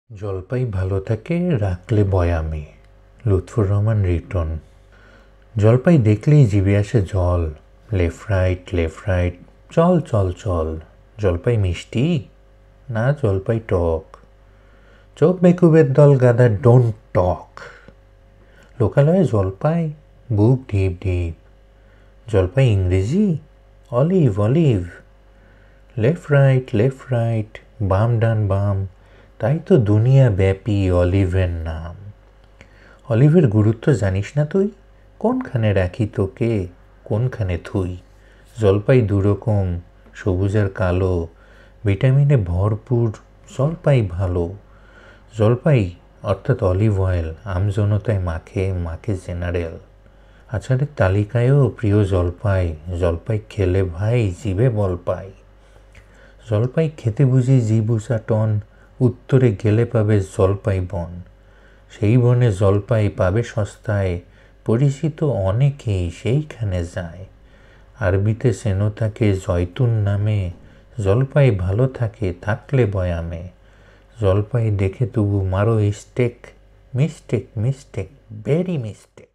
জলপাই ভালো থাকে রাখলে বয়ামে। লুৎফর রহমান রিটন। জলপাই দেখলেই জিভে আসে জল। লেফট রাইট চল চল চল। জলপাই মিষ্টি না, জলপাই টক। চোখ বেকুবের দল গাদা, ডোন্ট টক। লোকালয়ে জলপাই বুক ঢিপ ঢিপ। জলপাই ইংরেজি অলিভ অলিভ। লেফট রাইট বাম ডান বাম, তাই তো দুনিয়া ব্যাপী অলিভের নাম। অলিভের গুরুত্ব জানিস না তুই? কোনখানে রাখি তোকে, কোনখানে থুই। জলপাই দুরকম, সবুজ আর কালো। ভিটামিনে ভরপুর, জলপাই ভালো। জলপাই অর্থাৎ অলিভ অয়েল আমজনতায় মাখে মাখে জেনারেল। আচারের তালিকায়ও প্রিয় জলপাই। জলপাই খেলে ভাই জিভে বল পাই। জলপাই খেতে বুঝি জিবুসা টন, উত্তরে গেলে পাবে জলপাই বন। সেই বনে জলপাই পাবে সস্তায়, পরিচিত অনেকেই সেইখানে যায়। আরবিতে সেনো থাকে জয়তুন নামে, জলপাই ভালো থাকে থাকলে বয়ামে। জলপাই দেখে তবু মারো স্টেক, মিস্টেক ভেরি মিস্টেক।